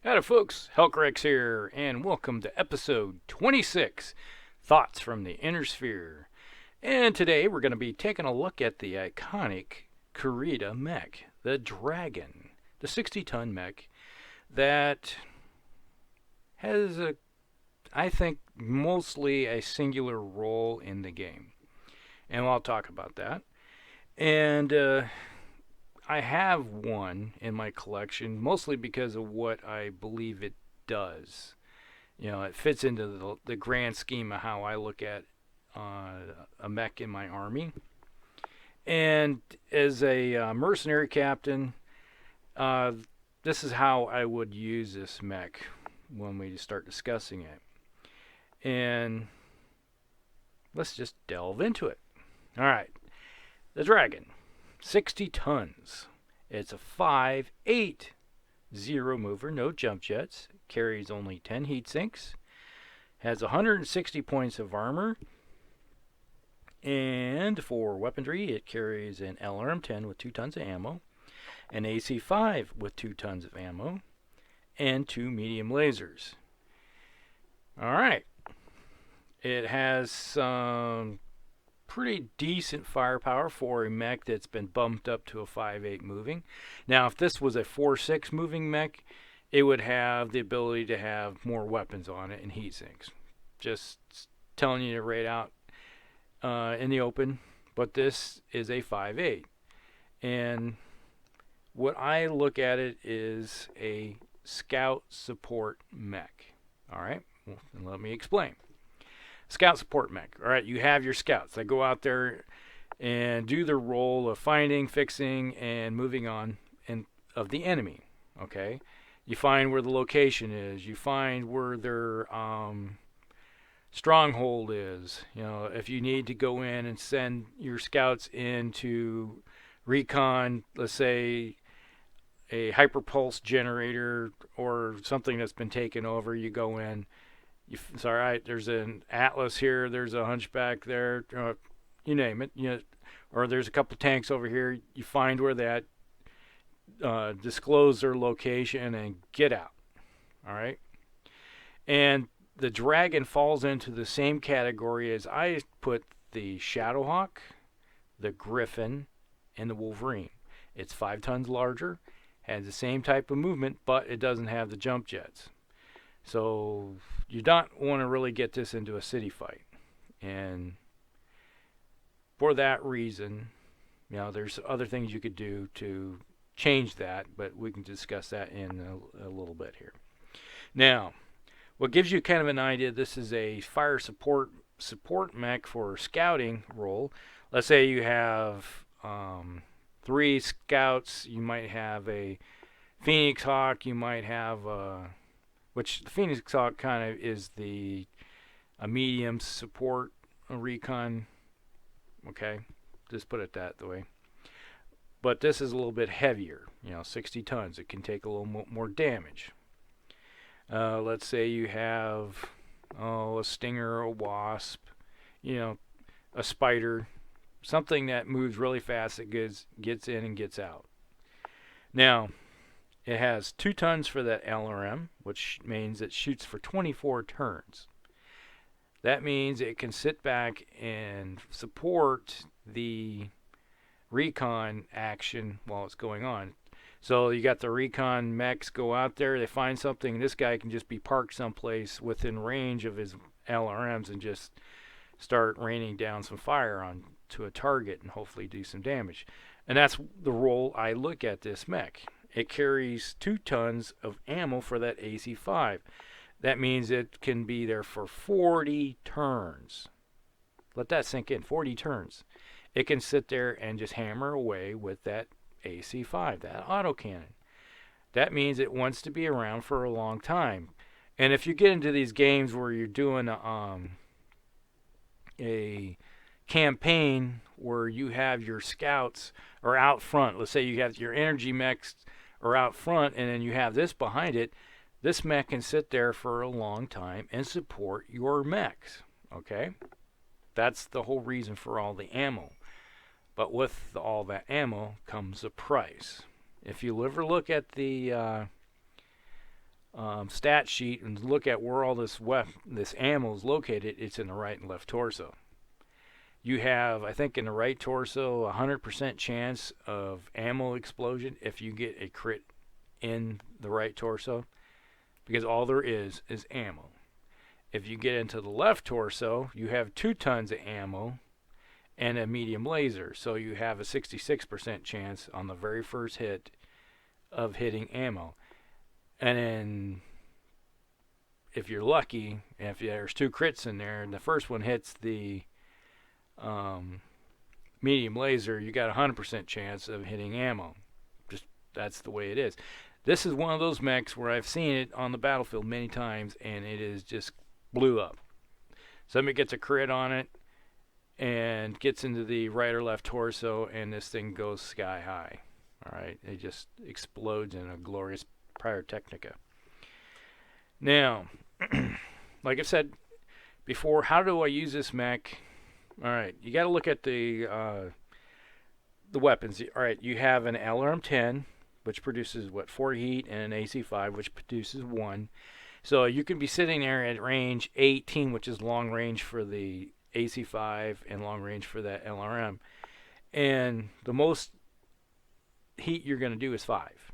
Howdy folks, Helcrex here, and welcome to episode 26, Thoughts from the Inner Sphere. And today we're going to be taking a look at the iconic Kurita mech, the Dragon, the 60-ton mech that has, I think, mostly a singular role in the game. And I'll talk about that. And I have one in my collection, mostly because of what I believe it does. You know, it fits into the grand scheme of how I look at a mech in my army. And as a mercenary captain, this is how I would use this mech when we start discussing it. And let's just delve into it. All right, the Dragon. 60 tons. It's a 5.8 zero mover, no jump jets, carries only 10 heat sinks, has 160 points of armor, and for weaponry it carries an LRM-10 with 2 tons of ammo, an AC-5 with 2 tons of ammo, and 2 medium lasers. Alright, it has some pretty decent firepower for a mech that's been bumped up to a 5.8 moving. Now, if this was a 4.6 moving mech, it would have the ability to have more weapons on it and heat sinks. Just telling you right out in the open, but this is a 5.8. And what I look at it is a scout support mech. All right, well, let me explain. Scout support mech. All right, you have your scouts. They go out there and do their role of finding, fixing, and moving on of the enemy. Okay, you find where the location is. You find where their stronghold is. You know, if you need to go in and send your scouts in to recon, let's say a hyperpulse generator or something that's been taken over, you go in. It's all right. There's an Atlas here. There's a Hunchback there. You name it. You know, or there's a couple tanks over here. You find where that, disclose their location, and get out. All right. And the Dragon falls into the same category as I put the Shadowhawk, the Griffin, and the Wolverine. It's 5 tons larger, has the same type of movement, but it doesn't have the jump jets. So you don't want to really get this into a city fight. And for that reason, you know, there's other things you could do to change that, but we can discuss that in a little bit here. Now, what gives you kind of an idea, this is a fire support mech for scouting role. Let's say you have 3 scouts. You might have a Phoenix Hawk. You might have which the Phoenix Hawk kind of is a medium support recon. Okay, just put it that way. But this is a little bit heavier, you know, 60 tons. It can take a little more damage. Let's say you have a Stinger, a Wasp, you know, a Spider, something that moves really fast that gets in and gets out. Now, it has 2 tons for that LRM, which means it shoots for 24 turns. That means it can sit back and support the recon action while it's going on. So you got the recon mechs go out there, they find something, this guy can just be parked someplace within range of his LRMs and just start raining down some fire onto a target and hopefully do some damage. And that's the role I look at this mech. It carries 2 tons of ammo for that AC-5. That means it can be there for 40 turns. Let that sink in, 40 turns. It can sit there and just hammer away with that AC-5, that autocannon. That means it wants to be around for a long time. And if you get into these games where you're doing a campaign where you have your scouts are out front, let's say you have your energy mechs are out front and then you have this behind it, this mech can sit there for a long time and support your mechs. Okay? That's the whole reason for all the ammo. But with all that ammo comes a price. If you ever look at the stat sheet and look at where all this ammo is located, it's in the right and left torso. You have, I think, in the right torso, a 100% chance of ammo explosion if you get a crit in the right torso, because all there is ammo. If you get into the left torso, you have 2 tons of ammo and a medium laser, so you have a 66% chance on the very first hit of hitting ammo. And then, if you're lucky, if there's 2 crits in there, and the first one hits the medium laser, you got a 100% chance of hitting ammo. Just that's the way it is. This is one of those mechs where I've seen it on the battlefield many times, and it is just blew up. Somebody gets a crit on it and gets into the right or left torso, and this thing goes sky high. All right, it just explodes in a glorious pyrotechnica. Now, like I said before, how do I use this mech? All right, you got to look at the weapons. All right, you have an LRM-10, which produces 4 heat, and an AC-5, which produces 1. So you can be sitting there at range 18, which is long range for the AC-5 and long range for that LRM, and the most heat you're going to do is 5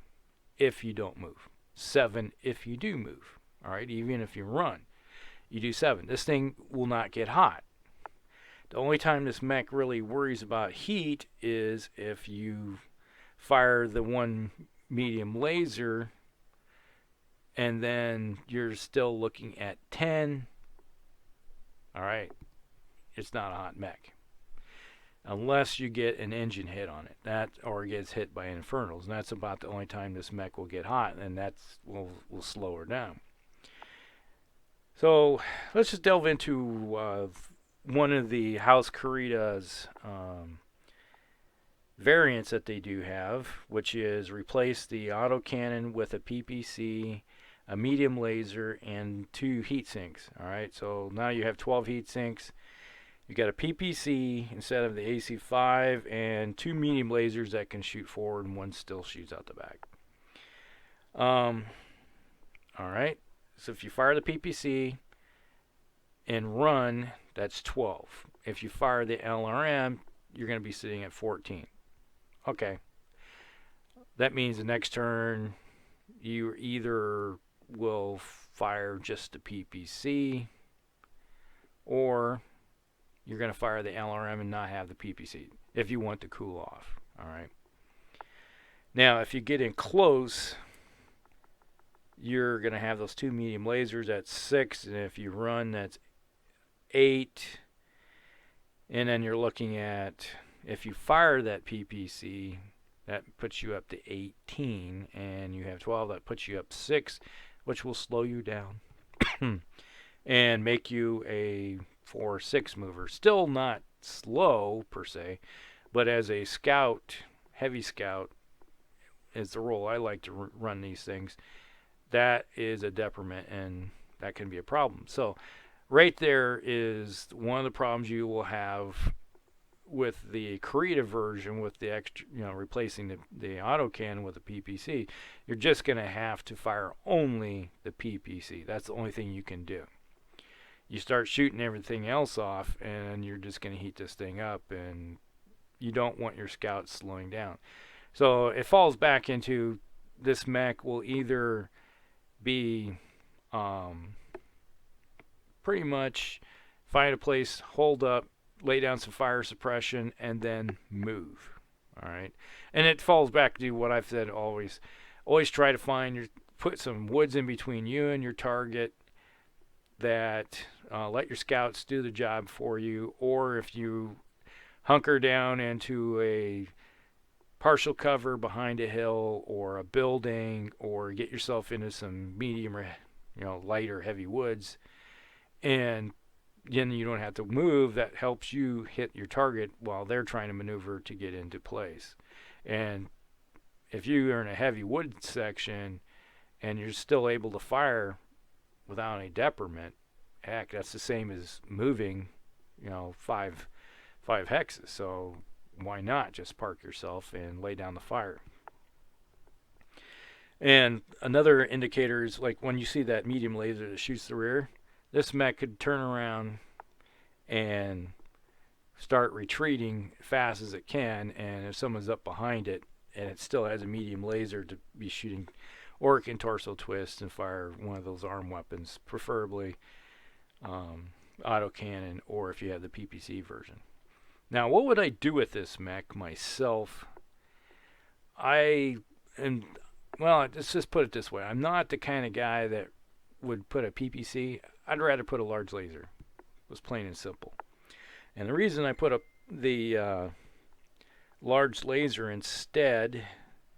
if you don't move, 7 if you do move. All right, even if you run, you do 7. This thing will not get hot. The only time this mech really worries about heat is if you fire the one medium laser and then you're still looking at 10. All right, it's not a hot mech unless you get an engine hit on it, or gets hit by infernals, and that's about the only time this mech will get hot, and that's will slow her down. So let's just delve into one of the House Kurita's variants that they do have, which is replace the autocannon with a PPC, a medium laser, and 2 heat sinks. All right, so now you have 12 heat sinks. You got a PPC instead of the AC-5, and 2 medium lasers that can shoot forward, and 1 still shoots out the back. All right, so if you fire the PPC and run, that's 12. If you fire the LRM, you're going to be sitting at 14. Okay. That means the next turn, you either will fire just the PPC, or you're going to fire the LRM and not have the PPC if you want to cool off. All right. Now, if you get in close, you're going to have those 2 medium lasers at 6, and if you run, that's 8. And then you're looking at, if you fire that PPC, that puts you up to 18, and you have 12, that puts you up 6, which will slow you down and make you a 4-6 mover. Still not slow per se, but as a scout, heavy scout is the role I like to run these things. That is a detriment, and that can be a problem. So right there is one of the problems you will have with the Kurita version, with the extra, replacing the autocannon with a PPC. You're just going to have to fire only the PPC. That's the only thing you can do. You start shooting everything else off, and you're just going to heat this thing up, and you don't want your scouts slowing down. So it falls back into this mech will either be pretty much find a place, hold up, lay down some fire suppression, and then move. All right, and it falls back to what I've said always. Always try to put some woods in between you and your target. That let your scouts do the job for you, or if you hunker down into a partial cover behind a hill or a building, or get yourself into some medium or light or heavy woods, and then you don't have to move. That helps you hit your target while they're trying to maneuver to get into place. And if you are in a heavy wood section and you're still able to fire without any detriment, heck, that's the same as moving, 5 hexes. So why not just park yourself and lay down the fire? And another indicator is like when you see that medium laser that shoots the rear, this mech could turn around and start retreating fast as it can, and if someone's up behind it and it still has a medium laser to be shooting, or it can torso twist and fire one of those arm weapons, preferably autocannon, or if you have the PPC version. Now, what would I do with this mech myself? Well, let's just put it this way. I'm not the kind of guy that would put a PPC. I'd rather put a large laser. It was plain and simple. And the reason I put up the large laser instead,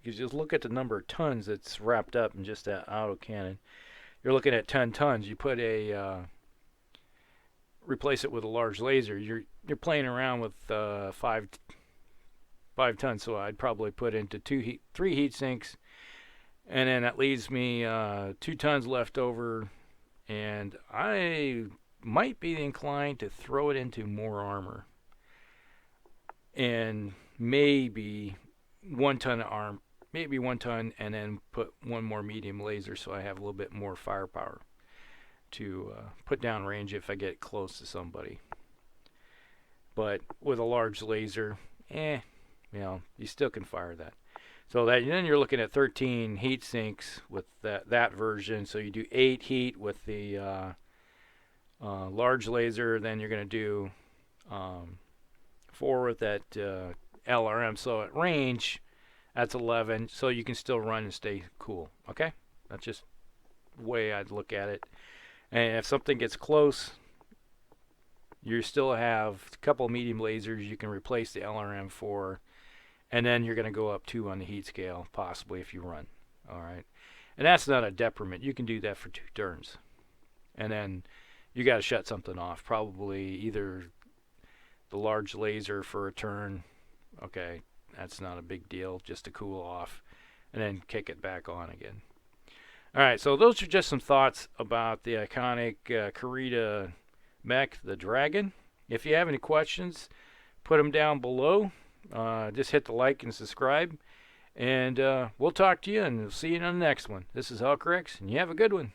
you just look at the number of tons that's wrapped up in just that autocannon. You're looking at 10 tons. You put replace it with a large laser. You're playing around with 5 tons. So I'd probably put into 3 heat sinks, and then that leaves me 2 tons left over, and I might be inclined to throw it into more armor, and maybe 1 ton of arm, maybe 1 ton, and then put 1 more medium laser so I have a little bit more firepower to put down range if I get close to somebody. But with a large laser, you still can fire that. So then you're looking at 13 heat sinks with that version. So you do 8 heat with the large laser. Then you're going to do 4 with that LRM. So at range, that's 11. So you can still run and stay cool. Okay? That's just the way I'd look at it. And if something gets close, you still have a couple of medium lasers you can replace the LRM for. And then you're going to go up 2 on the heat scale, possibly, if you run. All right. And that's not a decrement. You can do that for 2 turns. And then you got to shut something off. Probably either the large laser for a turn. Okay, that's not a big deal. Just to cool off. And then kick it back on again. All right, so those are just some thoughts about the iconic Kurita mech, the Dragon. If you have any questions, put them down below. Just hit the like and subscribe. And we'll talk to you, and we'll see you on the next one. This is Hulkrex, and you have a good one.